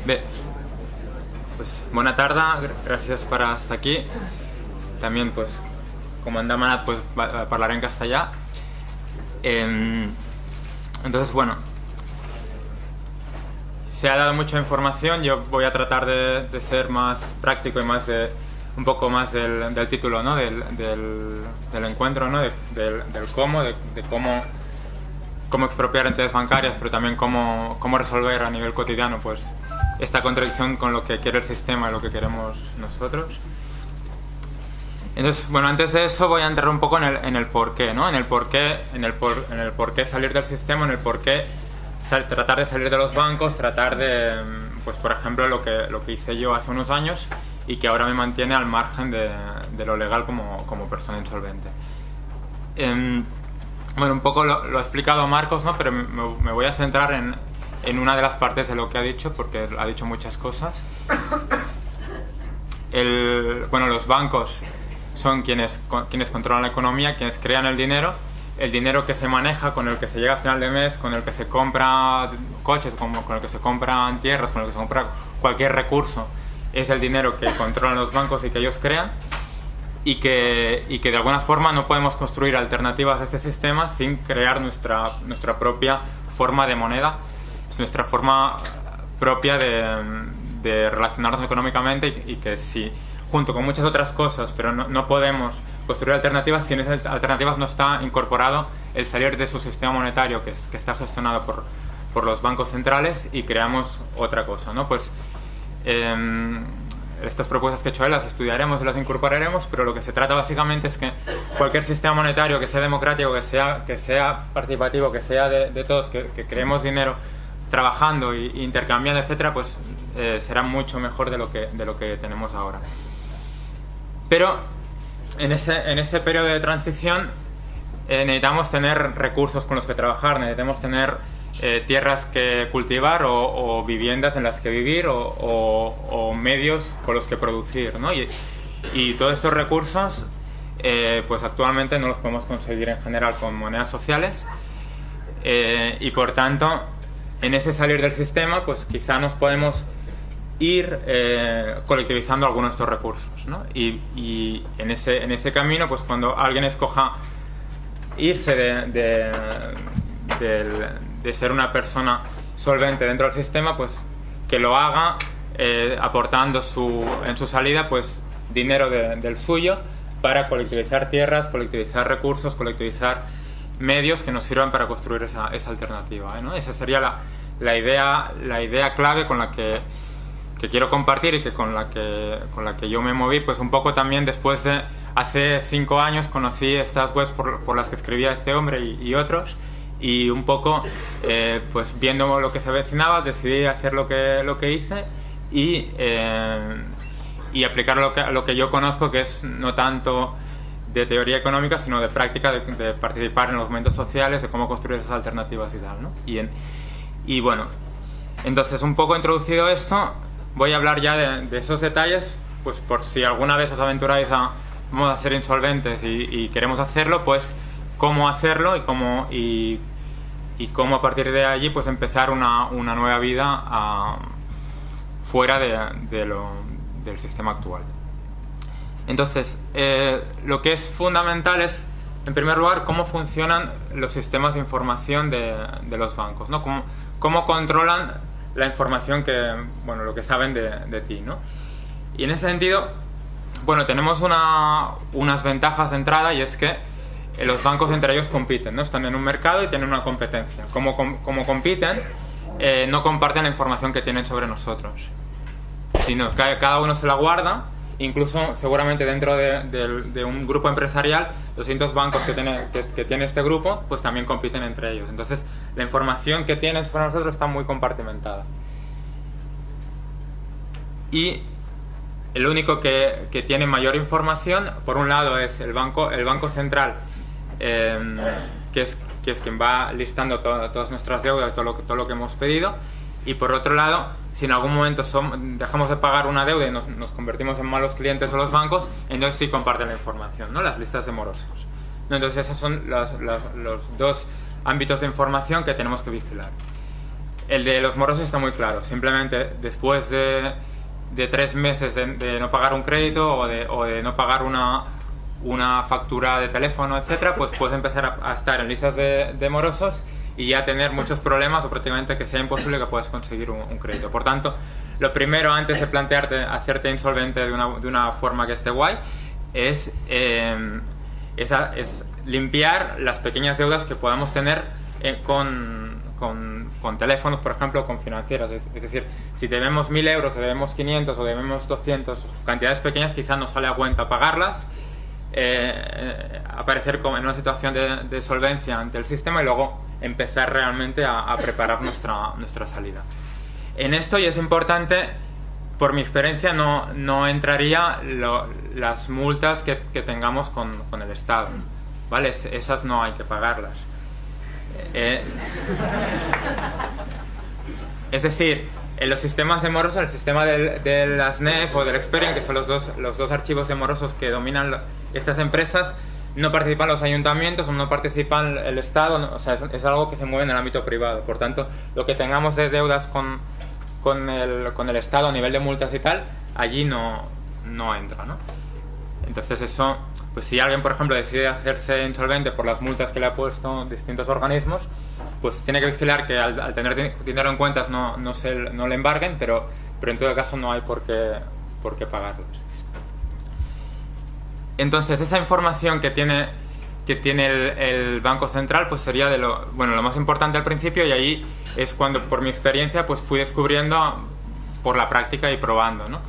Bé, pues, bona tarda, gràcies per estar aquí. También, pues, como han demanat, pues, parlaré en castellà. Entonces, bueno, se ha dado mucha información. Yo voy a tratar de ser más práctico y más un poco más del título, ¿no? del encuentro, ¿no? del cómo, de cómo expropiar entidades bancarias, pero también cómo resolver a nivel cotidiano, pues, esta contradicción con lo que quiere el sistema y lo que queremos nosotros. Entonces, bueno, antes de eso voy a entrar un poco en el porqué, ¿no? En el porqué salir del sistema, en el porqué tratar de salir de los bancos, tratar de, pues, por ejemplo, lo que hice yo hace unos años y que ahora me mantiene al margen de lo legal como persona insolvente. Bueno, un poco lo ha explicado Marcos, ¿no? Pero me voy a centrar en una de las partes de lo que ha dicho, porque ha dicho muchas cosas. Bueno, los bancos son quienes controlan la economía, quienes crean el dinero que se maneja, con el que se llega a final de mes, con el que se compra coches, con el que se compran tierras, con el que se compra cualquier recurso, es el dinero que controlan los bancos y que ellos crean, y que de alguna forma no podemos construir alternativas a este sistema sin crear nuestra propia forma de moneda. Es nuestra forma propia de relacionarnos económicamente, y que si, junto con muchas otras cosas, pero no podemos construir alternativas si en esas alternativas no está incorporado el salir de su sistema monetario que está gestionado por los bancos centrales, y creamos otra cosa, ¿no? Pues estas propuestas que he hecho las estudiaremos y las incorporaremos, pero lo que se trata básicamente es que cualquier sistema monetario que sea democrático, que sea participativo, que sea de todos, que creemos dinero trabajando e intercambiando, etcétera, pues será mucho mejor de lo que tenemos ahora. Pero en ese periodo de transición necesitamos tener recursos con los que trabajar, necesitamos tener tierras que cultivar, o viviendas en las que vivir, o medios con los que producir, ¿no? Y todos estos recursos pues actualmente no los podemos conseguir en general con monedas sociales, y por tanto en ese salir del sistema pues quizá nos podemos ir colectivizando algunos de estos recursos, ¿no? Y en ese camino, pues cuando alguien escoja irse de ser una persona solvente dentro del sistema, pues que lo haga aportando en su salida, pues, dinero del suyo para colectivizar tierras, colectivizar recursos, colectivizar medios que nos sirvan para construir esa alternativa, ¿no? Esa sería la idea clave con la que quiero compartir, y con la que yo me moví, pues un poco también después de hace 5 años conocí estas webs por las que escribía este hombre y otros, y un poco pues viendo lo que se avecinaba decidí hacer lo que hice y aplicar lo que yo conozco, que es no tanto de teoría económica sino de práctica, de participar en los movimientos sociales, de cómo construir esas alternativas y tal, ¿no? Y bueno, entonces, un poco introducido esto, voy a hablar ya de esos detalles, pues por si alguna vez os aventuráis vamos a ser insolventes y queremos hacerlo, pues cómo hacerlo y cómo a partir de allí pues empezar una nueva vida fuera del sistema actual. Entonces, lo que es fundamental es, en primer lugar, cómo funcionan los sistemas de información de los bancos, ¿no? Cómo controlan la información bueno, lo que saben de ti, ¿no? Y en ese sentido, bueno, tenemos unas ventajas de entrada, y es que los bancos entre ellos compiten, ¿no? Están en un mercado y tienen una competencia. Como compiten, no comparten la información que tienen sobre nosotros, sino que cada uno se la guarda. Incluso seguramente dentro de un grupo empresarial, los distintos bancos que tiene este grupo pues también compiten entre ellos. Entonces la información que tienen sobre nosotros está muy compartimentada, y el único que tiene mayor información, por un lado, es el banco central, que es quien va listando todas nuestras deudas, todo lo que hemos pedido. Y por otro lado, si en algún momento dejamos de pagar una deuda y nos convertimos en malos clientes de los bancos, entonces sí comparten la información, ¿no? Las listas de morosos, ¿no? Entonces esos son los dos ámbitos de información que tenemos que vigilar. El de los morosos está muy claro. Simplemente después de 3 meses de no pagar un crédito o de no pagar una factura de teléfono, etcétera, pues puedes empezar a estar en listas de morosos y ya tener muchos problemas o prácticamente que sea imposible que puedas conseguir un crédito. Por tanto, lo primero antes de plantearte hacerte insolvente de una forma que esté guay es limpiar las pequeñas deudas que podamos tener con teléfonos, por ejemplo, con financieras. Es decir, si debemos 1.000 euros o debemos 500 o debemos 200, cantidades pequeñas, quizás nos sale a cuenta pagarlas, aparecer como en una situación de solvencia ante el sistema y luego empezar realmente a preparar nuestra salida. En esto, y es importante, por mi experiencia no entraría las multas que tengamos con el Estado, ¿vale? Esas no hay que pagarlas. Es decir, en los sistemas de morosos, el sistema de las NEF o del Experian, que son los dos archivos de morosos que dominan estas empresas, no participan los ayuntamientos o no participan el Estado, ¿no? O sea, es algo que se mueve en el ámbito privado. Por tanto, lo que tengamos de deudas con el Estado a nivel de multas y tal, allí no entra, ¿no? Entonces eso, pues si alguien, por ejemplo, decide hacerse insolvente por las multas que le ha puesto distintos organismos, pues tiene que vigilar que al tener dinero en cuentas no le embarguen, pero en todo caso no hay por qué pagarlas. Entonces, esa información que tiene el Banco Central, pues sería lo más importante al principio, y ahí es cuando, por mi experiencia, pues fui descubriendo por la práctica y probando, ¿no?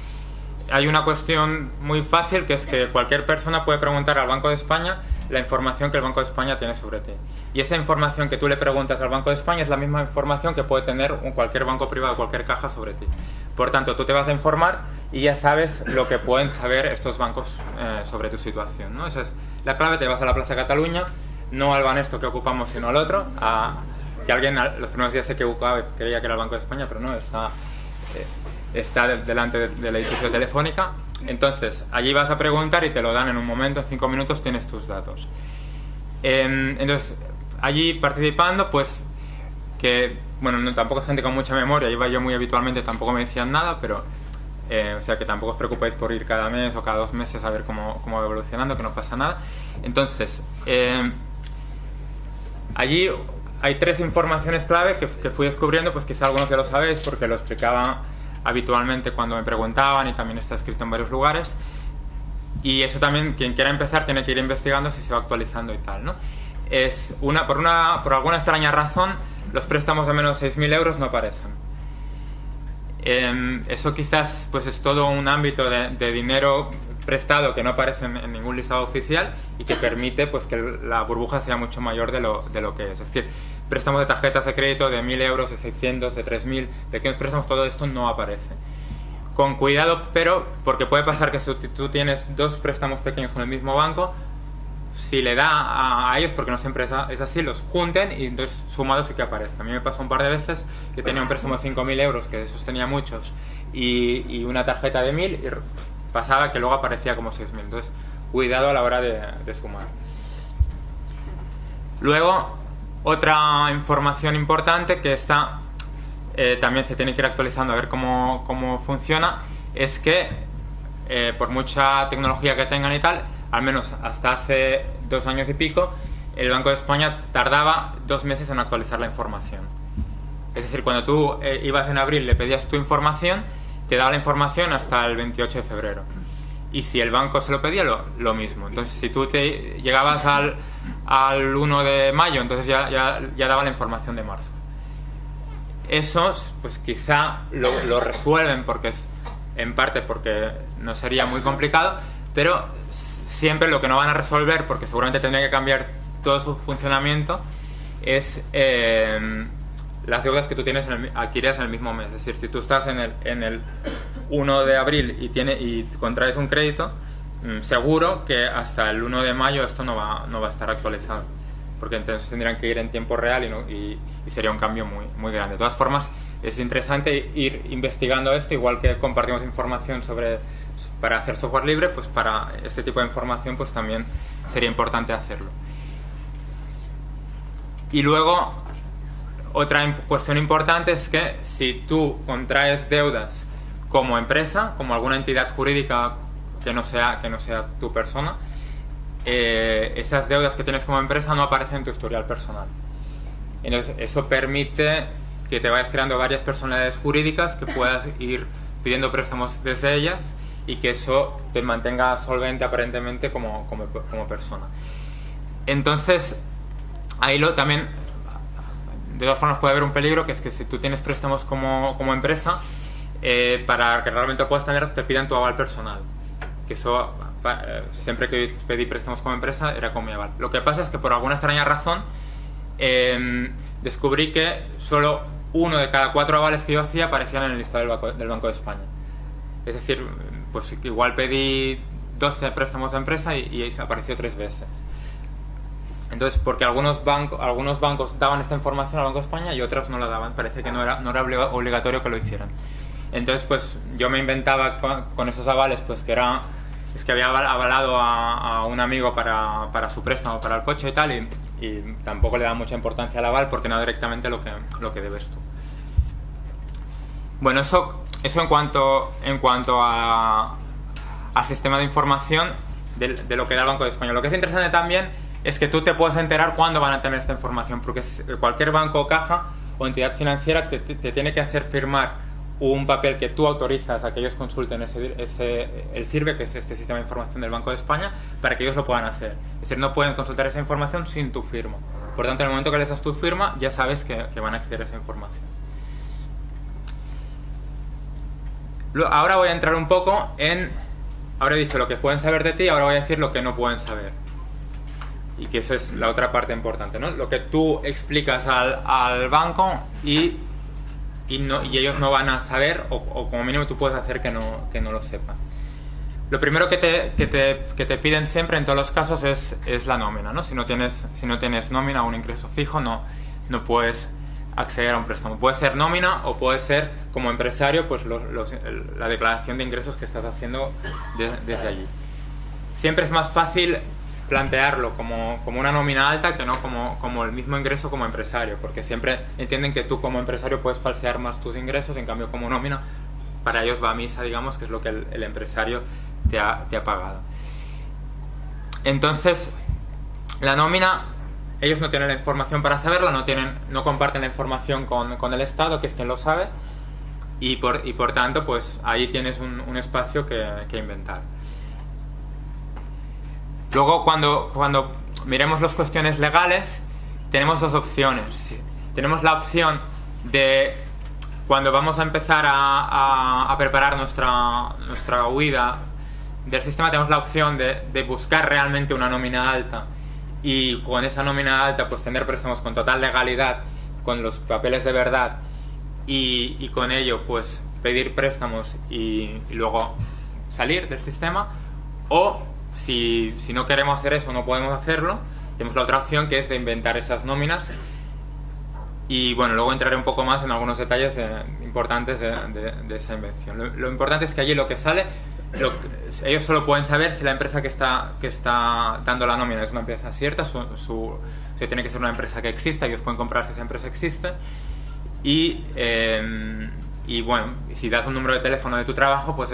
Hay una cuestión muy fácil, que es que cualquier persona puede preguntar al Banco de España la información que el Banco de España tiene sobre ti. Y esa información que tú le preguntas al Banco de España es la misma información que puede tener cualquier banco privado, cualquier caja sobre ti. Por tanto, tú te vas a informar y ya sabes lo que pueden saber estos bancos sobre tu situación, ¿no? Esa es la clave. Te vas a la Plaza Cataluña, no al Banesto que ocupamos, sino al otro. Que alguien los primeros días se equivocaba y creía que era el Banco de España, pero no, está delante del edificio de Telefónica. Entonces, allí vas a preguntar y te lo dan en un momento, en 5 minutos tienes tus datos. Entonces, allí participando, pues, que, bueno, tampoco es gente con mucha memoria, iba yo muy habitualmente, tampoco me decían nada, pero, o sea, que tampoco os preocupéis por ir cada mes o cada 2 meses a ver cómo va evolucionando, que no pasa nada. Entonces, allí hay 3 informaciones clave que fui descubriendo, pues quizá algunos ya lo sabéis porque lo explicaba habitualmente cuando me preguntaban y también está escrito en varios lugares. Y eso también, quien quiera empezar tiene que ir investigando si se va actualizando y tal, ¿no? Por alguna extraña razón, los préstamos de menos de 6.000 euros no aparecen. Eso quizás pues es todo un ámbito de dinero prestado que no aparece en ningún listado oficial y que permite pues que la burbuja sea mucho mayor de lo que es. Es decir, préstamos de tarjetas de crédito de 1.000 euros, de 600, de 3.000, pequeños préstamos, todo esto no aparece. Con cuidado, pero porque puede pasar que si tú tienes 2 préstamos pequeños con el mismo banco, si le da a ellos, porque no siempre es así, los junten y entonces sumados sí que aparece. A mí me pasó un par de veces que tenía un préstamo de 5.000 euros, que de esos tenía muchos, y una tarjeta de 1.000, y pasaba que luego aparecía como 6.000. Entonces, cuidado a la hora de sumar. Luego, otra información importante que está también se tiene que ir actualizando a ver cómo funciona, es que por mucha tecnología que tengan y tal, al menos hasta hace 2 años y pico, el Banco de España tardaba 2 meses en actualizar la información. Es decir, cuando tú ibas en abril, le pedías tu información, te daba la información hasta el 28 de febrero. Y si el banco se lo pedía, lo mismo. Entonces, si tú te llegabas al 1 de mayo, entonces ya daba la información de marzo. Esos, pues quizá lo resuelven porque es en parte porque no sería muy complicado, pero siempre lo que no van a resolver, porque seguramente tendría que cambiar todo su funcionamiento, es las deudas que tú tienes adquiridas en el mismo mes. Es decir, si tú estás en el 1 de abril y contraes un crédito, seguro que hasta el 1 de mayo esto no va a estar actualizado, porque entonces tendrían que ir en tiempo real y sería un cambio muy, muy grande. De todas formas, es interesante ir investigando esto, igual que compartimos información para hacer software libre, pues para este tipo de información pues también sería importante hacerlo. Y luego, Otra cuestión importante es que si tú contraes deudas como empresa, como alguna entidad jurídica que no sea tu persona, esas deudas que tienes como empresa no aparecen en tu historial personal. Entonces, eso permite que te vayas creando varias personalidades jurídicas, que puedas ir pidiendo préstamos desde ellas y que eso te mantenga solvente aparentemente como persona. Entonces, ahí también, de todas formas, puede haber un peligro, que es que si tú tienes préstamos como empresa, para que realmente lo puedas tener, te pidan tu aval personal. Que eso, siempre que pedí préstamos como empresa, era con mi aval. Lo que pasa es que por alguna extraña razón, descubrí que solo 1 de cada 4 avales que yo hacía aparecían en el listado del Banco de España. Es decir, pues igual pedí 12 préstamos de empresa y apareció 3 veces. Entonces, porque algunos bancos daban esta información al Banco de España y otros no la daban. Parece que no era obligatorio que lo hicieran. Entonces, pues yo me inventaba con esos avales, pues que había avalado a un amigo para su préstamo, para el coche y tal, y tampoco le da mucha importancia al aval porque no directamente lo que debes tú. Bueno, eso en cuanto a sistema de información de lo que da el Banco de España. Lo que es interesante también es que tú te puedes enterar cuándo van a tener esta información, porque cualquier banco o caja o entidad financiera te tiene que hacer firmar un papel que tú autorizas a que ellos consulten el CIRBE, que es este sistema de información del Banco de España, para que ellos lo puedan hacer. Es decir, no pueden consultar esa información sin tu firma. Por tanto, en el momento que les das tu firma, ya sabes que van a acceder a esa información. Ahora voy a entrar un poco ahora he dicho lo que pueden saber de ti, ahora voy a decir lo que no pueden saber. Y que esa es la otra parte importante, ¿no? Lo que tú explicas al banco y ellos no van a saber, o como mínimo tú puedes hacer que no lo sepan. Lo primero que te piden siempre en todos los casos es la nómina, ¿no? Si no tienes nómina o un ingreso fijo, no puedes acceder a un préstamo. Puede ser nómina o puede ser como empresario, pues la declaración de ingresos que estás haciendo desde allí. Siempre es más fácil plantearlo como una nómina alta que no como el mismo ingreso como empresario, porque siempre entienden que tú como empresario puedes falsear más tus ingresos, en cambio como nómina para ellos va a misa, digamos, que es lo que el empresario te ha pagado. Entonces, la nómina, ellos no tienen la información para saberla, no comparten la información con el Estado, que es quien lo sabe, y por tanto, pues ahí tienes un espacio que inventar. Luego, cuando miremos las cuestiones legales, tenemos 2 opciones. Tenemos la opción de, cuando vamos a empezar a preparar nuestra huida del sistema, tenemos la opción de buscar realmente una nómina alta y con esa nómina alta pues tener préstamos con total legalidad, con los papeles de verdad y con ello pues pedir préstamos y luego salir del sistema. O si no queremos hacer eso, no podemos hacerlo, tenemos la otra opción, que es de inventar esas nóminas. Y bueno, luego entraré un poco más en algunos detalles importantes de esa invención. Lo importante es que allí lo que sale, ellos solo pueden saber si la empresa que está dando la nómina es una empresa cierta, si tiene que ser una empresa que exista, ellos pueden comprobar si esa empresa existe. Y bueno, si das un número de teléfono de tu trabajo, pues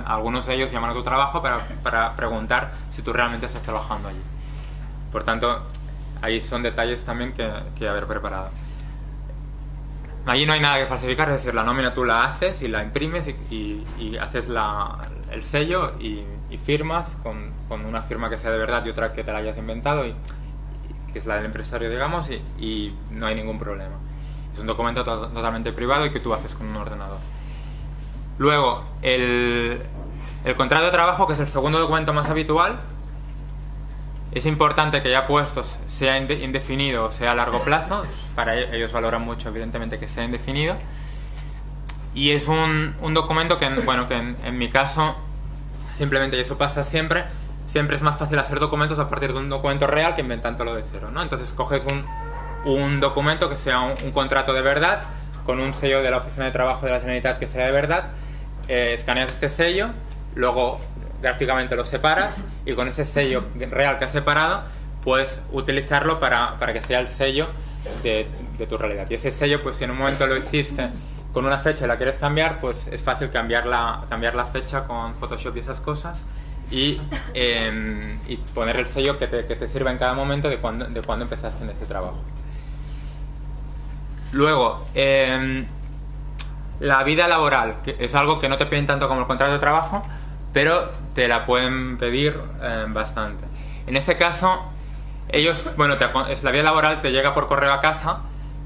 algunos de ellos llaman a tu trabajo para preguntar si tú realmente estás trabajando allí. Por tanto, ahí son detalles también que haber preparado. Allí no hay nada que falsificar, es decir, la nómina tú la haces y la imprimes y haces el sello y firmas con una firma que sea de verdad y otra que te la hayas inventado, que es la del empresario, digamos, y no hay ningún problema. Es un documento totalmente privado y que tú haces con un ordenador. Luego, el contrato de trabajo, que es el segundo documento más habitual. Es importante que ya puestos sea indefinido o sea a largo plazo. Para ellos valoran mucho, evidentemente, que sea indefinido. Y es un documento que en mi caso, simplemente, y eso pasa siempre es más fácil hacer documentos a partir de un documento real que inventándolo de cero, ¿no? Entonces coges un documento que sea un contrato de verdad, con un sello de la Oficina de Trabajo de la Generalitat que sea de verdad, escaneas este sello, luego gráficamente lo separas y con ese sello real que has separado puedes utilizarlo para que sea el sello de tu realidad. Y ese sello, pues si en un momento lo hiciste con una fecha y la quieres cambiar, pues es fácil cambiar la fecha con Photoshop y esas cosas y poner el sello que te sirva en cada momento de cuando empezaste en este trabajo. Luego, la vida laboral, que es algo que no te piden tanto como el contrato de trabajo, pero te la pueden pedir bastante. En este caso, ellos, bueno, la vida laboral te llega por correo a casa,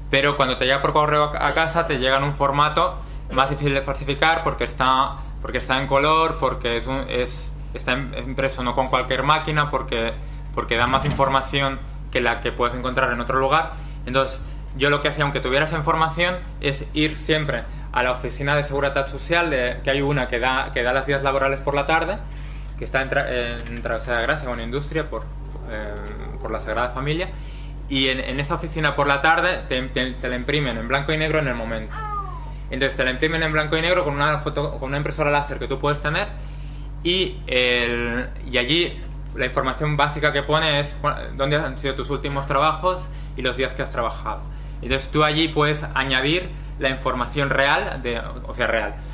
pero cuando te llega por correo a casa te llega en un formato más difícil de falsificar porque está en color, porque está impreso no con cualquier máquina, porque da más información que la que puedes encontrar en otro lugar. Entonces, yo lo que hacía, aunque tuviera esa información, es ir siempre a la oficina de Seguridad Social, que hay una que da las días laborales por la tarde, que está en Travesera de Gracia, una industria por la Sagrada Familia, y en esa oficina por la tarde te la imprimen en blanco y negro en el momento. Entonces te la imprimen en blanco y negro con una impresora láser que tú puedes tener, y allí la información básica que pone es dónde han sido tus últimos trabajos y los días que has trabajado. Entonces tú allí puedes añadir la información real,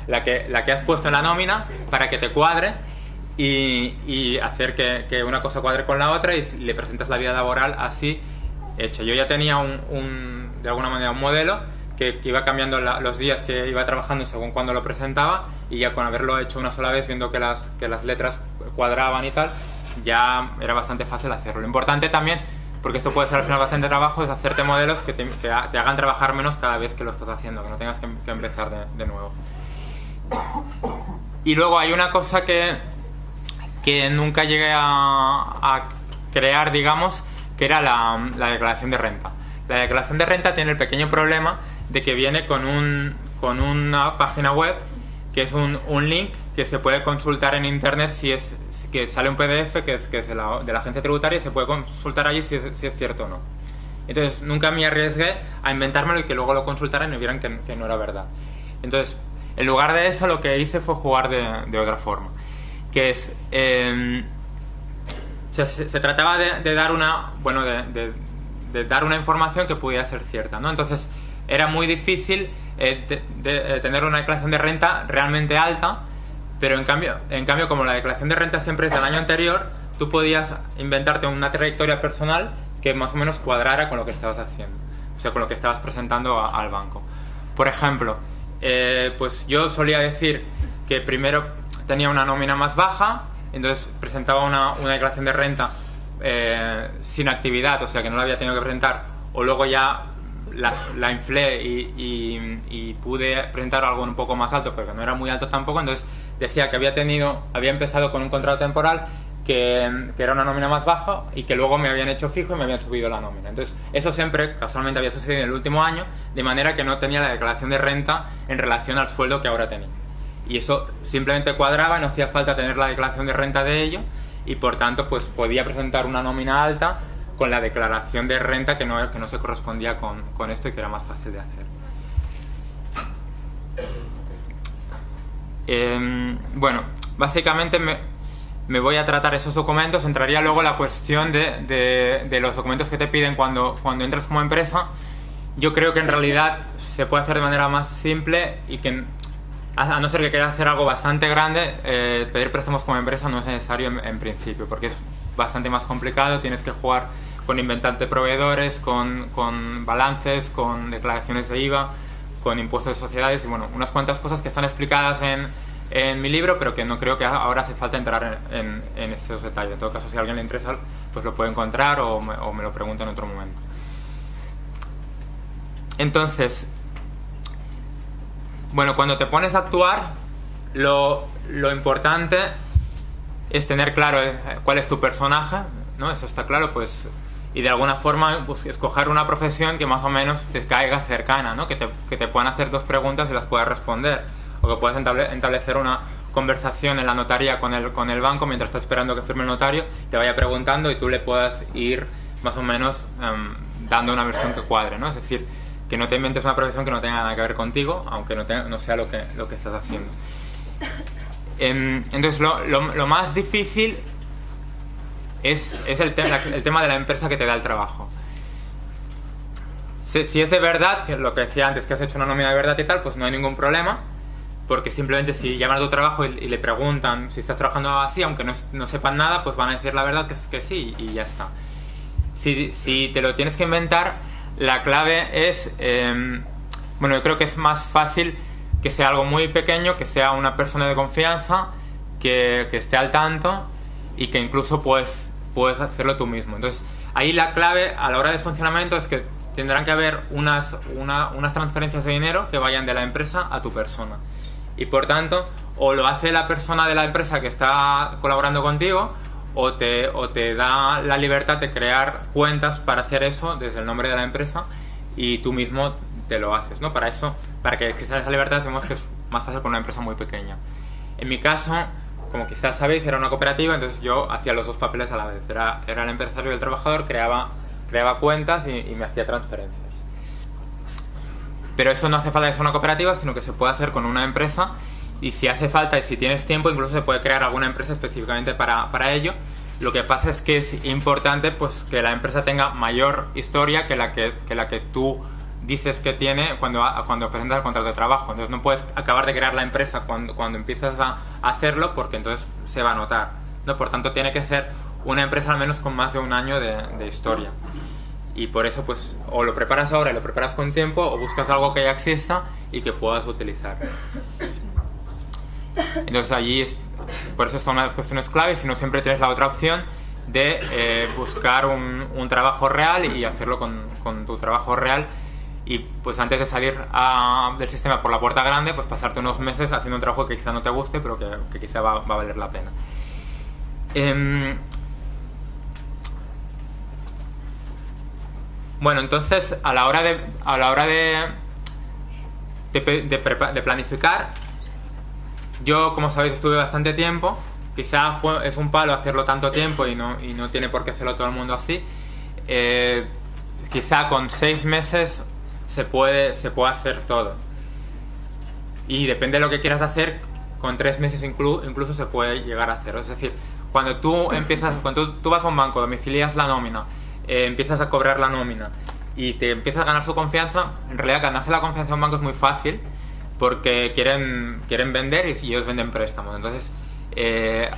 la que has puesto en la nómina para que te cuadre y hacer que una cosa cuadre con la otra, y le presentas la vida laboral así hecha. Yo ya tenía de alguna manera un modelo que iba cambiando los días que iba trabajando según cuando lo presentaba, y ya con haberlo hecho una sola vez, viendo que las letras cuadraban y tal, ya era bastante fácil hacerlo. Lo importante también, porque esto puede ser al final bastante trabajo, es hacerte modelos que te hagan trabajar menos cada vez que lo estás haciendo, que no tengas que empezar de nuevo. Y luego hay una cosa que nunca llegué a crear, digamos, que era la declaración de renta. La declaración de renta tiene el pequeño problema de que viene con una página web que es un link que se puede consultar en internet, que sale un PDF que es de la agencia tributaria, y se puede consultar allí si es cierto o no. Entonces nunca me arriesgué a inventármelo y que luego lo consultaran y vieran que no era verdad. Entonces, en lugar de eso, lo que hice fue jugar de otra forma, que es se trataba de dar de dar una información que pudiera ser cierta, ¿no? Entonces era muy difícil tener una declaración de renta realmente alta, pero en cambio como la declaración de renta siempre es del año anterior, tú podías inventarte una trayectoria personal que más o menos cuadrara con lo que estabas haciendo, o sea, con lo que estabas presentando al banco. Por ejemplo, pues yo solía decir que primero tenía una nómina más baja, entonces presentaba una declaración de renta sin actividad, o sea que no la había tenido que presentar, o luego ya la inflé y pude presentar algo un poco más alto, pero que no era muy alto tampoco. Entonces decía que había empezado con un contrato temporal que era una nómina más baja, y que luego me habían hecho fijo y me habían subido la nómina. Entonces eso siempre casualmente había sucedido en el último año, de manera que no tenía la declaración de renta en relación al sueldo que ahora tenía, y eso simplemente cuadraba, no hacía falta tener la declaración de renta de ello, y por tanto pues podía presentar una nómina alta con la declaración de renta que no se correspondía con esto, y que era más fácil de hacer. Bueno, básicamente me voy a tratar esos documentos. Entraría luego la cuestión de los documentos que te piden cuando entras como empresa. Yo creo que en realidad se puede hacer de manera más simple, y que a no ser que quieras hacer algo bastante grande, pedir préstamos como empresa no es necesario en principio, porque es bastante más complicado. Tienes que jugar con inventarte proveedores, con balances, con declaraciones de IVA, con impuestos de sociedades, y bueno, unas cuantas cosas que están explicadas en mi libro, pero que no creo que ahora hace falta entrar en estos detalles. En todo caso, si a alguien le interesa, pues lo puede encontrar o me lo pregunta en otro momento. Entonces, bueno, cuando te pones a actuar, lo importante es tener claro cuál es tu personaje, ¿no? Eso está claro, pues, y de alguna forma pues, escoger una profesión que más o menos te caiga cercana, ¿no? Que te puedan hacer dos preguntas y las puedas responder, o que puedas establecer una conversación en la notaría con el banco mientras está esperando que firme el notario, te vaya preguntando y tú le puedas ir más o menos dando una versión que cuadre, ¿no? Es decir, que no te inventes una profesión que no tenga nada que ver contigo, aunque no sea lo que estás haciendo. Entonces lo más difícil es el tema de la empresa que te da el trabajo. Si es de verdad, que lo que decía antes, que has hecho una nómina de verdad y tal, pues no hay ningún problema, porque simplemente si llaman a tu trabajo y le preguntan si estás trabajando así, aunque no sepan nada, pues van a decir la verdad que sí y ya está. Si te lo tienes que inventar, la clave es, bueno, yo creo que es más fácil que sea algo muy pequeño, que sea una persona de confianza, que esté al tanto y que incluso puedes hacerlo tú mismo. Entonces, ahí la clave a la hora de funcionamiento es que tendrán que haber unas transferencias de dinero que vayan de la empresa a tu persona. Y por tanto, o lo hace la persona de la empresa que está colaborando contigo, o te da la libertad de crear cuentas para hacer eso desde el nombre de la empresa y tú mismo te lo haces, ¿no? Para eso, para que exista esa libertad, decimos que es más fácil con una empresa muy pequeña. En mi caso, como quizás sabéis, era una cooperativa, entonces yo hacía los dos papeles a la vez. Era el empresario y el trabajador, creaba cuentas y me hacía transferencias. Pero eso no hace falta que sea una cooperativa, sino que se puede hacer con una empresa, y si hace falta y si tienes tiempo, incluso se puede crear alguna empresa específicamente para ello. Lo que pasa es que es importante pues que la empresa tenga mayor historia que la que tú dices que tiene cuando presentas el contrato de trabajo. Entonces no puedes acabar de crear la empresa cuando empiezas a hacerlo, porque entonces se va a notar, ¿no? Por tanto, tiene que ser una empresa al menos con más de un año de historia. Y por eso, pues, o lo preparas ahora y lo preparas con tiempo, o buscas algo que ya exista y que puedas utilizar. Entonces allí por eso está una de las cuestiones claves. Si no, siempre tienes la otra opción de buscar un trabajo real y hacerlo con tu trabajo real, y pues antes de salir del sistema por la puerta grande, pues pasarte unos meses haciendo un trabajo que quizá no te guste, pero que quizá va a valer la pena. Bueno, entonces a la hora de planificar, yo, como sabéis, estuve bastante tiempo. Quizá es un palo hacerlo tanto tiempo y no tiene por qué hacerlo todo el mundo así. Quizá con 6 meses se puede hacer todo. Y depende de lo que quieras hacer, con 3 meses incluso se puede llegar a hacer. Es decir, cuando tú vas a un banco, domicilias la nómina, empiezas a cobrar la nómina y te empiezas a ganar su confianza, en realidad ganarse la confianza de un banco es muy fácil, porque quieren vender y ellos venden préstamos. Entonces,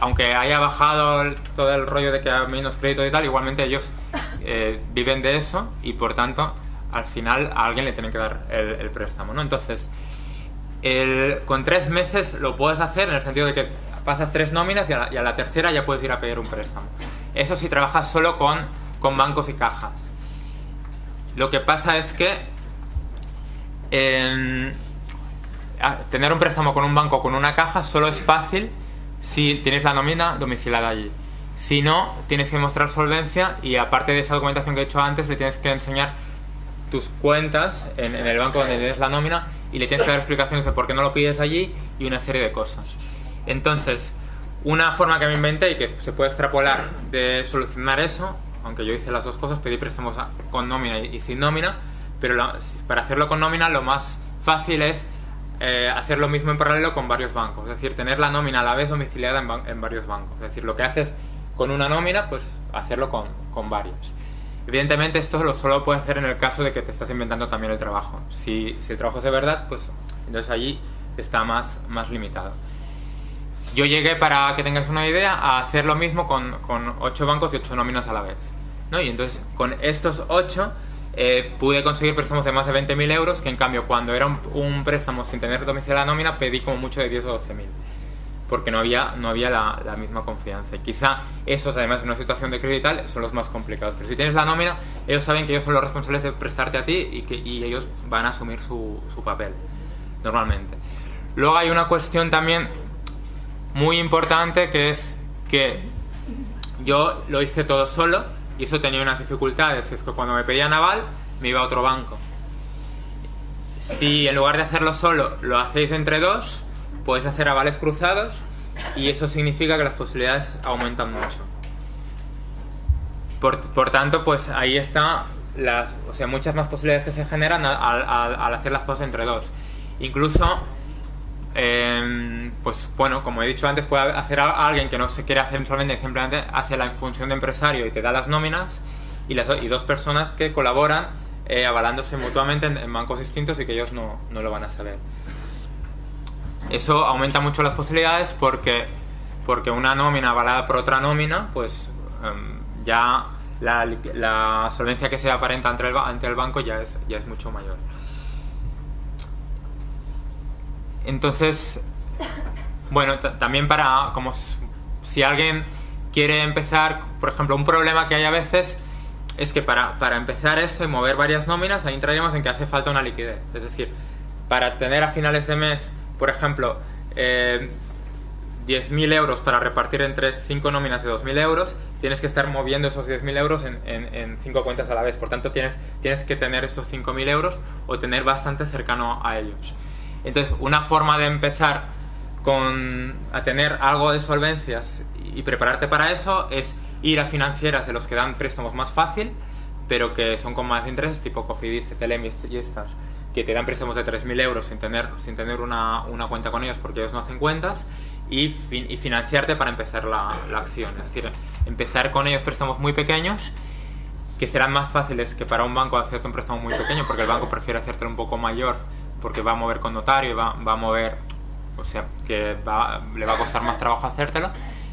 aunque haya bajado todo el rollo de que hay menos crédito y tal, igualmente ellos viven de eso, y por tanto, al final a alguien le tienen que dar el préstamo, ¿no? Entonces, con 3 meses lo puedes hacer, en el sentido de que pasas 3 nóminas y a la tercera ya puedes ir a pedir un préstamo. Eso si trabajas solo con bancos y cajas. Lo que pasa es que tener un préstamo con un banco o con una caja solo es fácil si tienes la nómina domiciliada allí. Si no, tienes que mostrar solvencia, y aparte de esa documentación que he hecho antes, le tienes que enseñar tus cuentas en el banco donde tienes la nómina, y le tienes que dar explicaciones de por qué no lo pides allí y una serie de cosas. Entonces, una forma que me inventé y que se puede extrapolar de solucionar eso, aunque yo hice las dos cosas, pedí préstamos con nómina y sin nómina, pero para hacerlo con nómina lo más fácil es hacer lo mismo en paralelo con varios bancos. Es decir, tener la nómina a la vez domiciliada en varios bancos. Es decir, lo que haces con una nómina, pues hacerlo con varios. Evidentemente esto solo puedes hacer en el caso de que te estás inventando también el trabajo. Si el trabajo es de verdad, pues entonces allí está más limitado. Yo llegué, para que tengáis una idea, a hacer lo mismo con 8 bancos y 8 nóminas a la vez, ¿no? Y entonces con estos 8 pude conseguir préstamos de más de 20.000 euros, que en cambio cuando era un préstamo sin tener domiciliada la nómina pedí como mucho de 10 o 12.000, porque no había la misma confianza. Y quizá esos, además en una situación de crédito y tal, son los más complicados. Pero si tienes la nómina, ellos saben que ellos son los responsables de prestarte a ti, y ellos van a asumir su papel normalmente. Luego hay una cuestión también muy importante, que es que yo lo hice todo solo, y eso tenía unas dificultades, que es que cuando me pedían aval me iba a otro banco. Si en lugar de hacerlo solo lo hacéis entre dos, podéis hacer avales cruzados, y eso significa que las posibilidades aumentan mucho. Por tanto, pues ahí está muchas más posibilidades que se generan al hacer las cosas entre dos. Incluso pues bueno, como he dicho antes, puede hacer a alguien que no se quiere hacer insolvente y simplemente hace la función de empresario y te da las nóminas, y dos personas que colaboran avalándose mutuamente en bancos distintos y que ellos no lo van a saber. Eso aumenta mucho las posibilidades porque una nómina avalada por otra nómina, pues ya la solvencia que se aparenta ante el banco ya es mucho mayor. Entonces, bueno, también como si alguien quiere empezar, por ejemplo, un problema que hay a veces es que para empezar eso y mover varias nóminas, ahí entraríamos en que hace falta una liquidez. Es decir, para tener a finales de mes, por ejemplo, 10.000 euros para repartir entre 5 nóminas de 2.000 euros, tienes que estar moviendo esos 10.000 euros en 5 cuentas a la vez. Por tanto, tienes que tener estos 5.000 euros o tener bastante cercano a ellos. Entonces, una forma de empezar a tener algo de solvencias y prepararte para eso es ir a financieras de los que dan préstamos más fácil, pero que son con más intereses, tipo Cofidis, CTLM y estas, que te dan préstamos de 3.000 euros sin tener una cuenta con ellos porque ellos no hacen cuentas, y financiarte para empezar la acción. Es decir, empezar con ellos préstamos muy pequeños, que serán más fáciles que para un banco hacerte un préstamo muy pequeño, porque el banco prefiere hacértelo un poco mayor, porque va a mover con notario y va a mover, o sea, que le va a costar más trabajo hacértelo.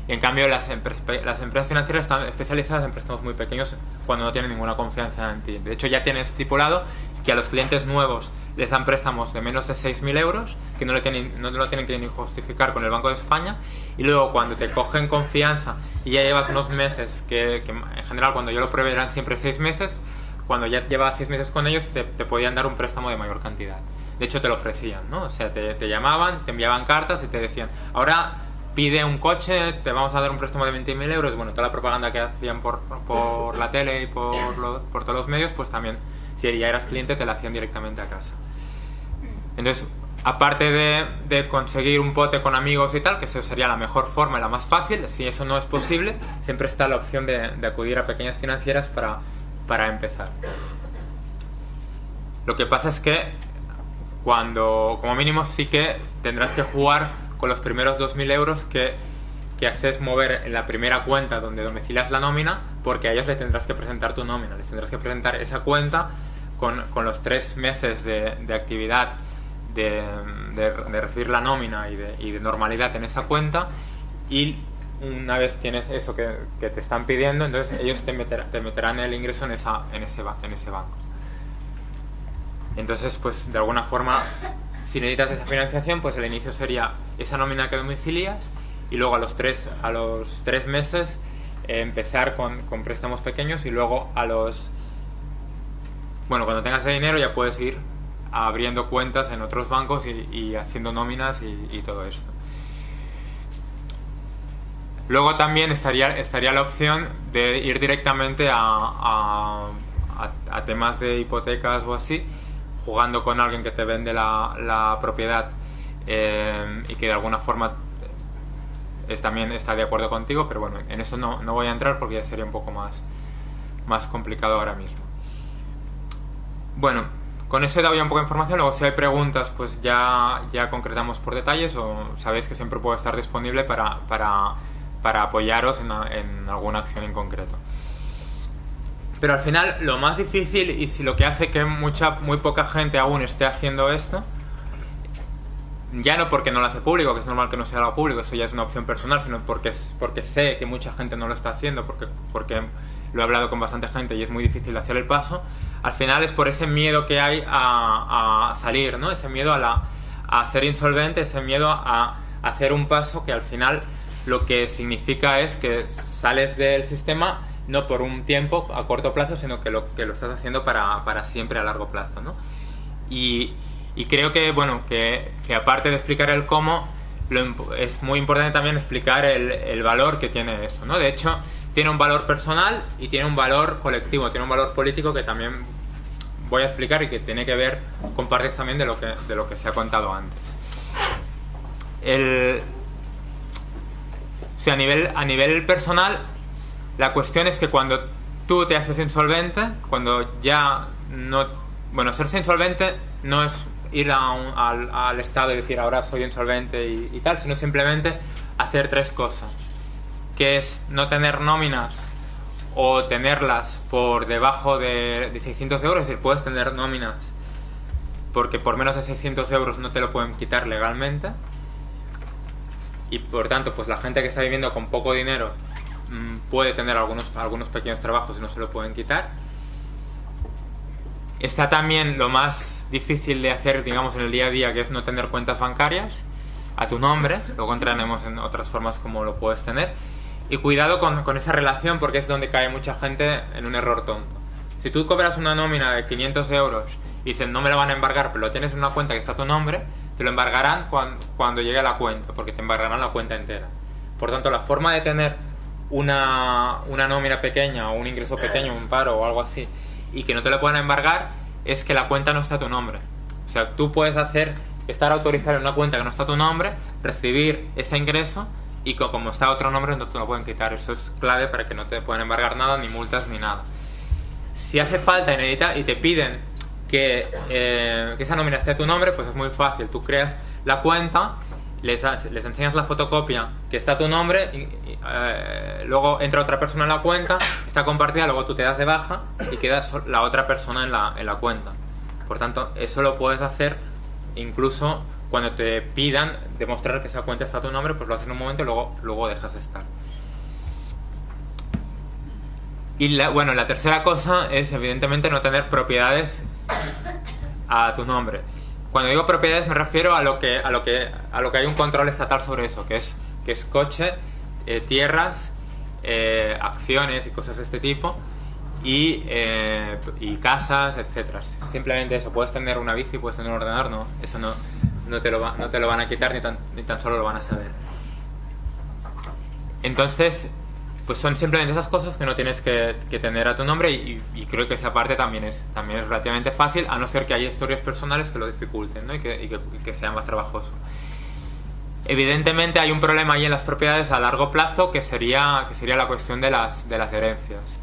Y en cambio las empresas financieras están especializadas en préstamos muy pequeños cuando no tienen ninguna confianza en ti. De hecho, ya tienes estipulado que a los clientes nuevos les dan préstamos de menos de 6.000 euros, que no lo tienen que ni justificar con el Banco de España, y luego cuando te cogen confianza y ya llevas unos meses, que en general cuando yo lo probé eran siempre 6 meses, cuando ya llevabas 6 meses con ellos te podían dar un préstamo de mayor cantidad. De hecho, te lo ofrecían, ¿no? O sea, te llamaban, te enviaban cartas y te decían, ahora pide un coche, te vamos a dar un préstamo de 20.000 euros. Bueno, toda la propaganda que hacían por la tele y por todos los medios, pues también, si ya eras cliente, te la hacían directamente a casa. Entonces, aparte de conseguir un pote con amigos y tal, que eso sería la mejor forma y la más fácil, si eso no es posible, siempre está la opción de acudir a pequeñas financieras para empezar. Lo que pasa es que como mínimo sí que tendrás que jugar con los primeros 2.000 euros que haces mover en la primera cuenta donde domicilias la nómina, porque a ellos le tendrás que presentar tu nómina, les tendrás que presentar esa cuenta con los 3 meses de actividad de recibir la nómina y de normalidad en esa cuenta, y una vez tienes eso que te están pidiendo, entonces ellos te meterán el ingreso en ese banco. Entonces, pues de alguna forma, si necesitas esa financiación, pues el inicio sería esa nómina que domicilias, y luego a los 3 meses empezar con préstamos pequeños, y luego cuando tengas el dinero ya puedes ir abriendo cuentas en otros bancos y haciendo nóminas y todo esto. Luego también estaría la opción de ir directamente a temas de hipotecas o así, jugando con alguien que te vende la propiedad y que de alguna forma también está de acuerdo contigo, pero bueno, en eso no voy a entrar porque ya sería un poco más complicado ahora mismo. Bueno, con eso he dado ya un poco de información. Luego, si hay preguntas, pues ya concretamos por detalles, o sabéis que siempre puedo estar disponible para apoyaros en alguna acción en concreto. Pero al final, lo más difícil, y si lo que hace que muy poca gente aún esté haciendo esto, ya no porque no lo hace público, que es normal que no sea algo público, eso ya es una opción personal, sino porque sé que mucha gente no lo está haciendo, porque lo he hablado con bastante gente y es muy difícil hacer el paso. Al final es por ese miedo que hay a salir, ¿no? Ese miedo a ser insolvente, ese miedo a hacer un paso que al final lo que significa es que sales del sistema no por un tiempo a corto plazo, sino que lo estás haciendo para siempre a largo plazo, ¿no? Y creo que, bueno, que aparte de explicar el cómo, es muy importante también explicar el valor que tiene eso, ¿no? De hecho, tiene un valor personal y tiene un valor colectivo, tiene un valor político que también voy a explicar y que tiene que ver con partes también de lo que se ha contado antes. O sea, a nivel personal, la cuestión es que cuando tú te haces insolvente, cuando ya no... Bueno, hacerse insolvente no es ir al Estado y decir ahora soy insolvente y tal, sino simplemente hacer 3 cosas, que es no tener nóminas o tenerlas por debajo de 600 euros, es decir, puedes tener nóminas porque por menos de 600 euros no te lo pueden quitar legalmente, y por tanto pues la gente que está viviendo con poco dinero puede tener algunos pequeños trabajos y no se lo pueden quitar. Está también lo más difícil de hacer, digamos, en el día a día, que es no tener cuentas bancarias a tu nombre. Luego entraremos en otras formas como lo puedes tener. Y cuidado con esa relación, porque es donde cae mucha gente en un error tonto. Si tú cobras una nómina de 500 euros y dicen no me lo van a embargar, pero lo tienes en una cuenta que está a tu nombre, te lo embargarán cuando llegue a la cuenta, porque te embargarán la cuenta entera. Por tanto, la forma de tener una nómina pequeña o un ingreso pequeño, un paro o algo así, y que no te lo puedan embargar, es que la cuenta no está a tu nombre. O sea, tú puedes estar autorizado en una cuenta que no está a tu nombre, recibir ese ingreso, y como está a otro nombre no te lo pueden quitar. Eso es clave para que no te puedan embargar nada, ni multas ni nada. Si hace falta y te piden que esa nómina esté a tu nombre, pues es muy fácil. Tú creas la cuenta, les enseñas la fotocopia que está a tu nombre, luego entra otra persona en la cuenta, está compartida, luego tú te das de baja y queda la otra persona en la cuenta. Por tanto, eso lo puedes hacer incluso cuando te pidan demostrar que esa cuenta está a tu nombre, pues lo haces en un momento y luego dejas de estar. Y la tercera cosa es evidentemente no tener propiedades a tu nombre. Cuando digo propiedades me refiero a lo que hay un control estatal sobre eso, que es coche, tierras, acciones y cosas de este tipo, y casas, etcétera. Simplemente eso. Puedes tener una bici, puedes tener un ordenador, no, eso no te lo van a quitar ni tan solo lo van a saber. Entonces, pues son simplemente esas cosas que no tienes que tener a tu nombre, y creo que esa parte también es relativamente fácil, a no ser que haya historias personales que lo dificulten, ¿no? y que sea más trabajoso. Evidentemente hay un problema ahí en las propiedades a largo plazo, que sería la cuestión de las herencias.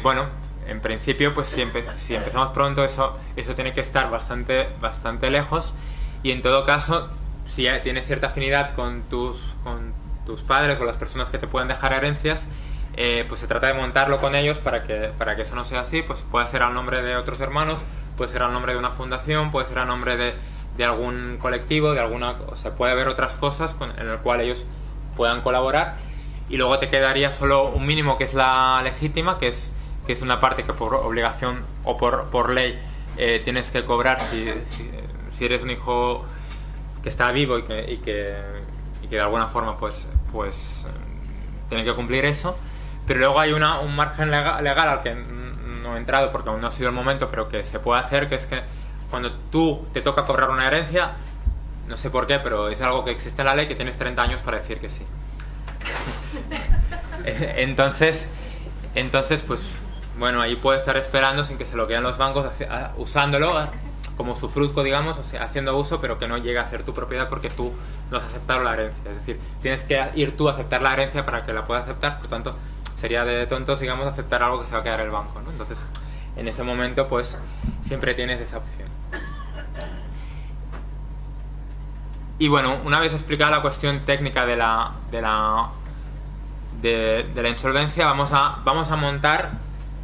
Bueno, en principio, pues si empezamos pronto, eso tiene que estar bastante lejos, y en todo caso, si tienes cierta afinidad con tus padres o las personas que te pueden dejar herencias, pues se trata de montarlo con ellos para que eso no sea así. Pues puede ser al nombre de otros hermanos, puede ser al nombre de una fundación, puede ser al nombre de algún colectivo, o sea, puede haber otras cosas en el cual ellos puedan colaborar, y luego te quedaría solo un mínimo, que es la legítima, que es una parte que por obligación o por ley tienes que cobrar si eres un hijo que está vivo y que de alguna forma pues tiene que cumplir eso. Pero luego hay un margen legal al que no he entrado porque aún no ha sido el momento, pero que se puede hacer, que es que cuando tú te toca cobrar una herencia, no sé por qué, pero es algo que existe en la ley, que tienes 30 años para decir que sí. Entonces pues bueno, ahí puedes estar esperando sin que se lo queden los bancos, usándolo como sufrúzgo, digamos, o sea, haciendo uso, pero que no llegue a ser tu propiedad porque tú no has aceptado la herencia. Es decir, tienes que ir tú a aceptar la herencia para que la pueda aceptar. Por tanto, sería de tontos, digamos, aceptar algo que se va a quedar el banco, ¿no? Entonces, en ese momento, pues siempre tienes esa opción. Y bueno, una vez explicada la cuestión técnica de la insolvencia, vamos a montar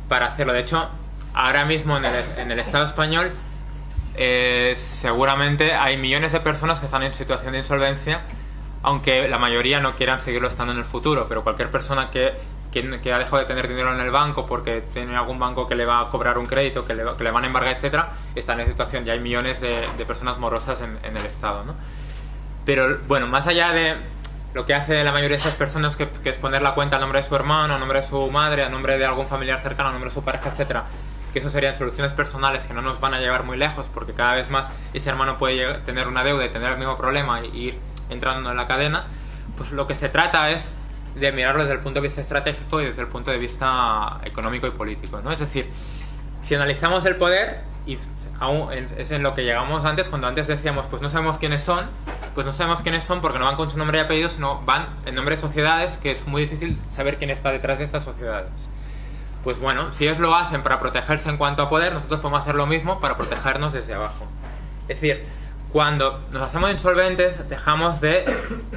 para hacerlo. De hecho, ahora mismo en el Estado español seguramente hay millones de personas que están en situación de insolvencia, aunque la mayoría no quieran seguirlo estando en el futuro. Pero cualquier persona que ha dejado de tener dinero en el banco porque tiene algún banco que le va a cobrar un crédito, que le van a embargar, etcétera, está en esa situación. Ya hay millones de personas morosas en el Estado, ¿no? Pero bueno, más allá de lo que hace la mayoría de esas personas, que es poner la cuenta a nombre de su hermano, a nombre de su madre, a nombre de algún familiar cercano, a nombre de su pareja, etcétera, que eso serían soluciones personales que no nos van a llevar muy lejos, porque cada vez más ese hermano puede tener una deuda y tener el mismo problema e ir entrando en la cadena. Pues lo que se trata es de mirarlo desde el punto de vista estratégico y desde el punto de vista económico y político, ¿no? Es decir, si analizamos el poder, y es en lo que llegamos antes, cuando antes decíamos pues no sabemos quiénes son, pues no sabemos quiénes son porque no van con su nombre y apellido, sino van en nombre de sociedades, que es muy difícil saber quién está detrás de estas sociedades. Pues bueno, si ellos lo hacen para protegerse en cuanto a poder, nosotros podemos hacer lo mismo para protegernos desde abajo. Es decir, cuando nos hacemos insolventes dejamos de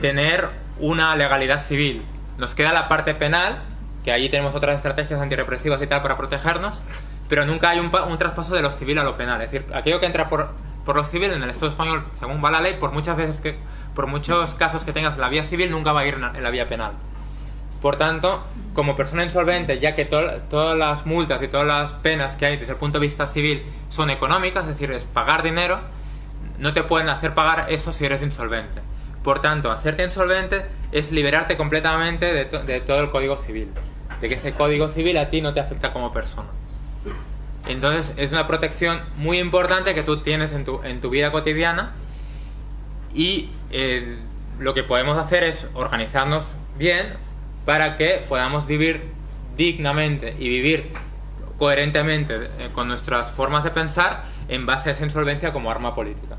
tener una legalidad civil. Nos queda la parte penal, que allí tenemos otras estrategias antirrepresivas y tal para protegernos, pero nunca hay un traspaso de lo civil a lo penal. Es decir, aquello que entra por lo civil en el Estado español, según va la ley, por muchos casos que tengas en la vía civil, nunca va a ir en la vía penal. Por tanto, como persona insolvente, ya que todas las multas y todas las penas que hay desde el punto de vista civil son económicas, es decir, es pagar dinero, no te pueden hacer pagar eso si eres insolvente. Por tanto, hacerte insolvente es liberarte completamente de todo el Código Civil, de que ese Código Civil a ti no te afecta como persona. Entonces, es una protección muy importante que tú tienes en tu vida cotidiana, y lo que podemos hacer es organizarnos bien para que podamos vivir dignamente y vivir coherentemente con nuestras formas de pensar en base a esa insolvencia como arma política.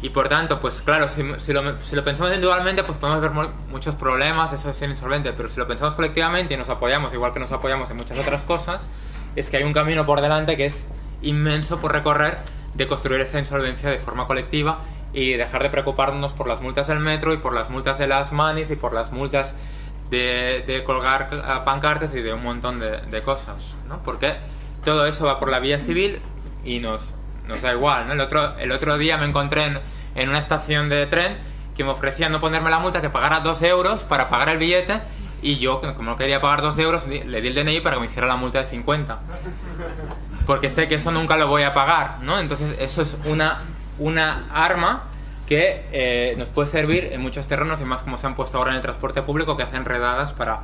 Y por tanto, pues claro, si lo pensamos individualmente, pues podemos ver muchos problemas, eso de ser insolvente, pero si lo pensamos colectivamente y nos apoyamos, igual que nos apoyamos en muchas otras cosas, es que hay un camino por delante que es inmenso por recorrer, de construir esa insolvencia de forma colectiva y dejar de preocuparnos por las multas del metro y por las multas de las manis y por las multas de colgar pancartas y de un montón de cosas, ¿no? Porque todo eso va por la vía civil y nos da igual, ¿no? El otro día me encontré en una estación de tren que me ofrecían no ponerme la multa, que pagara 2 euros para pagar el billete, y yo, como no quería pagar 2 euros, le di el DNI para que me hiciera la multa de 50. Porque sé que eso nunca lo voy a pagar, ¿no? Entonces eso es una arma que nos puede servir en muchos terrenos, y más como se han puesto ahora en el transporte público, que hacen redadas para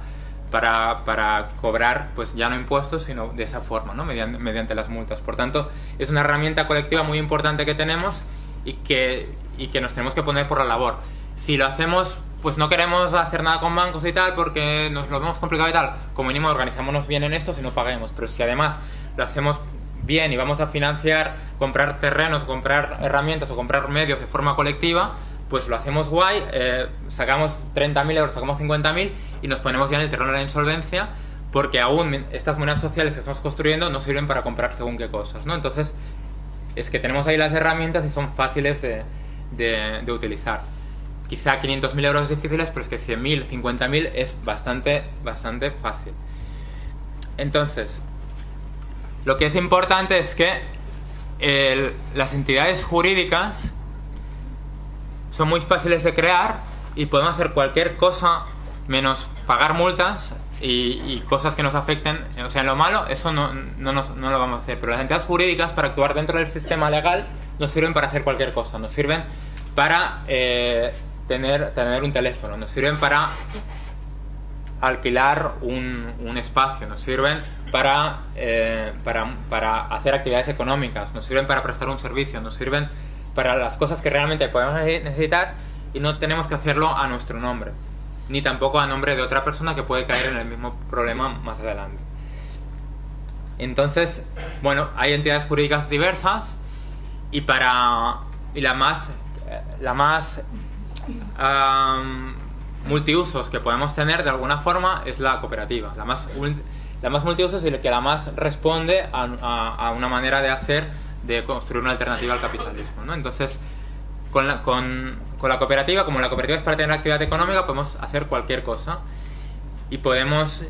cobrar, pues ya no impuestos, sino de esa forma, ¿no? Mediante las multas. Por tanto, es una herramienta colectiva muy importante que tenemos y que nos tenemos que poner por la labor. Si lo hacemos, pues no queremos hacer nada con bancos y tal porque nos lo vemos complicado y tal, como mínimo organizémonos bien en esto, si no paguemos. Pero si además lo hacemos bien y vamos a financiar, comprar terrenos, comprar herramientas o comprar medios de forma colectiva, pues lo hacemos guay, sacamos 30.000 euros, sacamos 50.000 y nos ponemos ya en el terreno de la insolvencia, porque aún estas monedas sociales que estamos construyendo no sirven para comprar según qué cosas, ¿no? Entonces es que tenemos ahí las herramientas y son fáciles de utilizar. Quizá 500.000 euros es difíciles, pero es que 100.000, 50.000 es bastante fácil. Entonces, lo que es importante es que las entidades jurídicas son muy fáciles de crear y podemos hacer cualquier cosa menos pagar multas y cosas que nos afecten. O sea, en lo malo, eso no lo vamos a hacer. Pero las entidades jurídicas, para actuar dentro del sistema legal, nos sirven para hacer cualquier cosa. Nos sirven para tener un teléfono, nos sirven para alquilar un espacio, nos sirven para hacer actividades económicas, nos sirven para prestar un servicio, nos sirven para las cosas que realmente podemos necesitar, y no tenemos que hacerlo a nuestro nombre, ni tampoco a nombre de otra persona que puede caer en el mismo problema más adelante. Entonces, bueno, hay entidades jurídicas diversas, y la más multiusos que podemos tener de alguna forma es la cooperativa. La más multiusos y la más responde a una manera de construir una alternativa al capitalismo, ¿no? Entonces, con la cooperativa, como la cooperativa es para tener actividad económica, podemos hacer cualquier cosa. Y podemos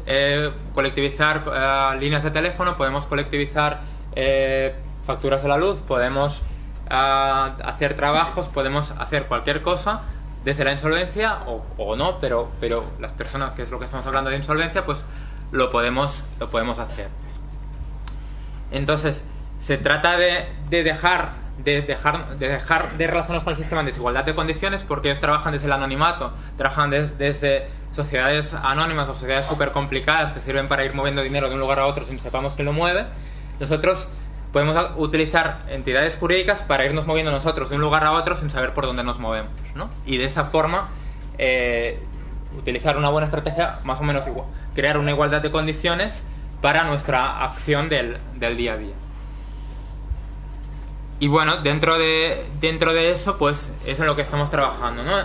colectivizar líneas de teléfono, podemos colectivizar facturas de la luz, podemos hacer trabajos, podemos hacer cualquier cosa desde la insolvencia o no, pero las personas, que es lo que estamos hablando de insolvencia, pues lo podemos hacer. Entonces, se trata de dejar de relacionarnos con el sistema en desigualdad de condiciones, porque ellos trabajan desde el anonimato, trabajan desde sociedades anónimas o sociedades súper complicadas que sirven para ir moviendo dinero de un lugar a otro sin que sepamos quién lo mueve. Nosotros podemos utilizar entidades jurídicas para irnos moviendo nosotros de un lugar a otro sin saber por dónde nos movemos, ¿no? Y de esa forma utilizar una buena estrategia, más o menos igual, crear una igualdad de condiciones para nuestra acción del día a día. Y bueno, dentro de eso, pues eso es en lo que estamos trabajando, ¿no?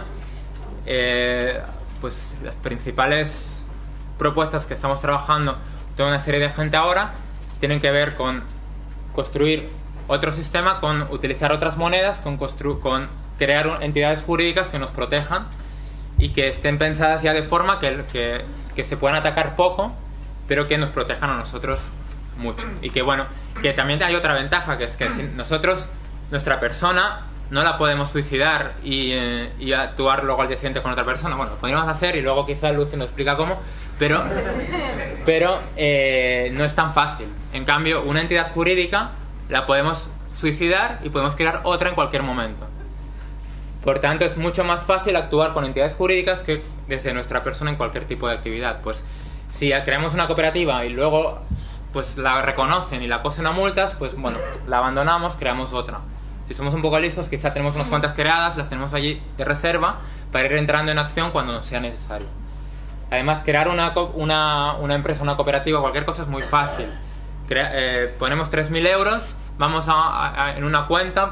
Pues las principales propuestas que estamos trabajando, toda una serie de gente ahora, tienen que ver con construir otro sistema con utilizar otras monedas, con crear entidades jurídicas que nos protejan y que estén pensadas ya de forma que se puedan atacar poco, pero que nos protejan a nosotros mucho. Y que bueno, que también hay otra ventaja, que es que si nosotros, nuestra persona, no la podemos suicidar y actuar luego al día siguiente con otra persona. Bueno, lo podríamos hacer y luego quizá Lucy nos explica cómo, pero no es tan fácil. En cambio, una entidad jurídica la podemos suicidar y podemos crear otra en cualquier momento. Por tanto, es mucho más fácil actuar con entidades jurídicas que desde nuestra persona en cualquier tipo de actividad. Pues si creamos una cooperativa y luego pues la reconocen y la cosen a multas, pues bueno, la abandonamos, creamos otra. Si somos un poco listos, quizá tenemos unas cuantas creadas, las tenemos allí de reserva para ir entrando en acción cuando nos sea necesario. Además, crear una empresa, una cooperativa, cualquier cosa es muy fácil. Ponemos 3.000 euros, vamos en una cuenta,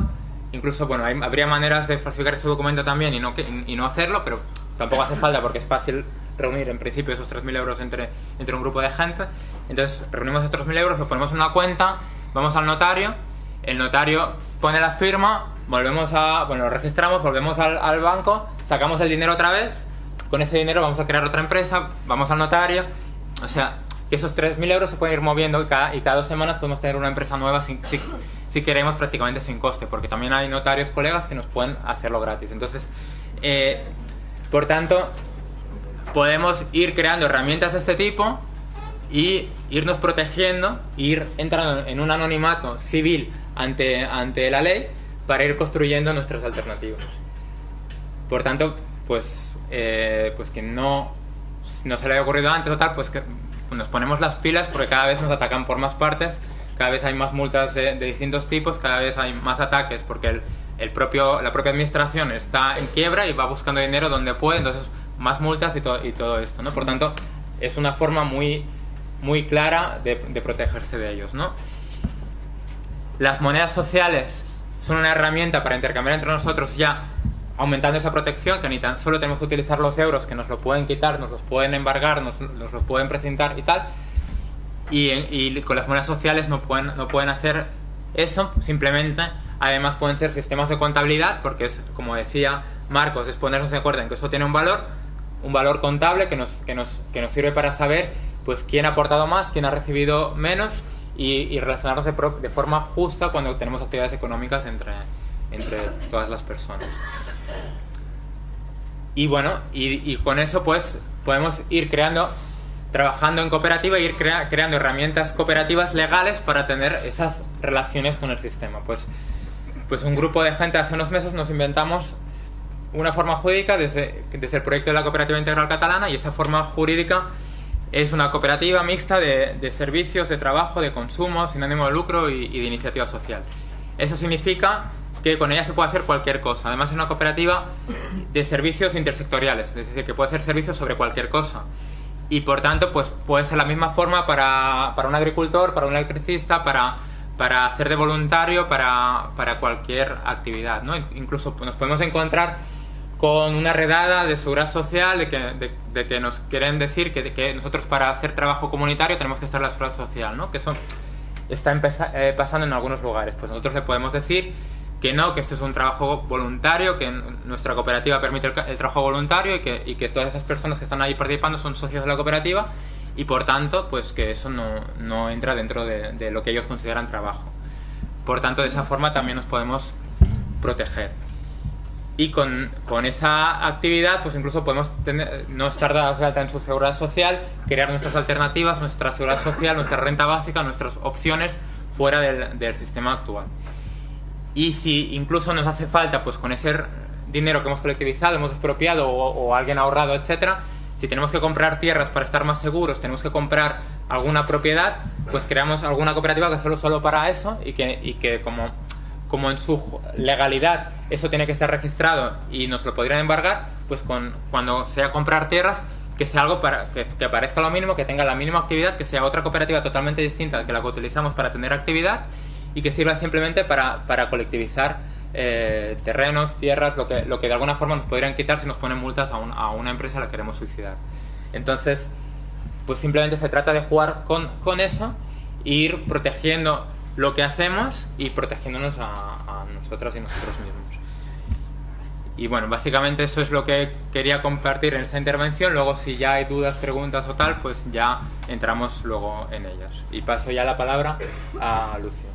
incluso bueno, habría maneras de falsificar ese documento también y no hacerlo, pero tampoco hace falta porque es fácil reunir en principio esos 3.000 euros entre un grupo de gente. Entonces reunimos esos 3.000 euros, los ponemos en una cuenta, vamos al notario, el notario pone la firma, lo registramos, volvemos al banco, sacamos el dinero otra vez, con ese dinero vamos a crear otra empresa, vamos al notario, o sea, que esos 3.000 euros se pueden ir moviendo y cada 2 semanas podemos tener una empresa nueva si queremos, prácticamente sin coste, porque también hay notarios colegas que nos pueden hacerlo gratis. Entonces, por tanto, podemos ir creando herramientas de este tipo y irnos protegiendo, ir entrando en un anonimato civil ante la ley para ir construyendo nuestras alternativas. Por tanto, pues que no se le haya ocurrido antes o tal, pues que nos ponemos las pilas porque cada vez nos atacan por más partes, cada vez hay más multas de distintos tipos, cada vez hay más ataques porque la propia administración está en quiebra y va buscando dinero donde puede, entonces más multas y todo esto, ¿no? Por tanto, es una forma muy, muy clara de protegerse de ellos, ¿no? Las monedas sociales son una herramienta para intercambiar entre nosotros ya aumentando esa protección, que ni tan solo tenemos que utilizar los euros, que nos lo pueden quitar, nos los pueden embargar, nos los pueden precintar y tal, y con las monedas sociales no pueden hacer eso, simplemente. Además pueden ser sistemas de contabilidad, porque es, como decía Marcos, es ponernos de acuerdo en que eso tiene un valor contable que nos sirve para saber pues quién ha aportado más, quién ha recibido menos y relacionarnos de forma justa cuando tenemos actividades económicas entre todas las personas. Y bueno, y con eso pues podemos ir trabajando en cooperativa e ir creando herramientas cooperativas legales para tener esas relaciones con el sistema. Pues un grupo de gente hace unos meses nos inventamos una forma jurídica desde el proyecto de la Cooperativa Integral Catalana, y esa forma jurídica es una cooperativa mixta de servicios, de trabajo, de consumo, sin ánimo de lucro y de iniciativa social. Eso significa que con ella se puede hacer cualquier cosa. Además es una cooperativa de servicios intersectoriales, es decir, que puede hacer servicios sobre cualquier cosa. Y por tanto, pues puede ser la misma forma para un agricultor, para un electricista, para hacer de voluntario, para cualquier actividad, ¿no? Incluso nos podemos encontrar con una redada de seguridad social de que nos quieren decir que nosotros para hacer trabajo comunitario tenemos que estar en la seguridad social, ¿no? Que eso está pasando en algunos lugares. Pues nosotros le podemos decir que no, que esto es un trabajo voluntario, que nuestra cooperativa permite el trabajo voluntario y que todas esas personas que están ahí participando son socios de la cooperativa y por tanto pues que eso no entra dentro de lo que ellos consideran trabajo. Por tanto, de esa forma también nos podemos proteger. Y con esa actividad pues incluso podemos no estar dados de alta en su seguridad social, crear nuestras alternativas, nuestra seguridad social, nuestra renta básica, nuestras opciones fuera del sistema actual. Y si incluso nos hace falta, pues con ese dinero que hemos colectivizado, hemos expropiado o alguien ha ahorrado, etcétera, si tenemos que comprar tierras para estar más seguros, tenemos que comprar alguna propiedad, pues creamos alguna cooperativa que solo para eso y que como en su legalidad eso tiene que estar registrado y nos lo podrían embargar, pues cuando sea comprar tierras, que sea algo que parezca lo mínimo, que tenga la mínima actividad, que sea otra cooperativa totalmente distinta que la que utilizamos para tener actividad y que sirva simplemente para colectivizar terrenos, tierras, lo que de alguna forma nos podrían quitar si nos ponen multas a una empresa a la que queremos suicidar. Entonces, pues simplemente se trata de jugar con eso e ir protegiendo lo que hacemos y protegiéndonos a nosotras y nosotros mismos. Y bueno, básicamente eso es lo que quería compartir en esta intervención. Luego, si ya hay dudas, preguntas o tal, pues ya entramos luego en ellas. Y paso ya la palabra a Lucia.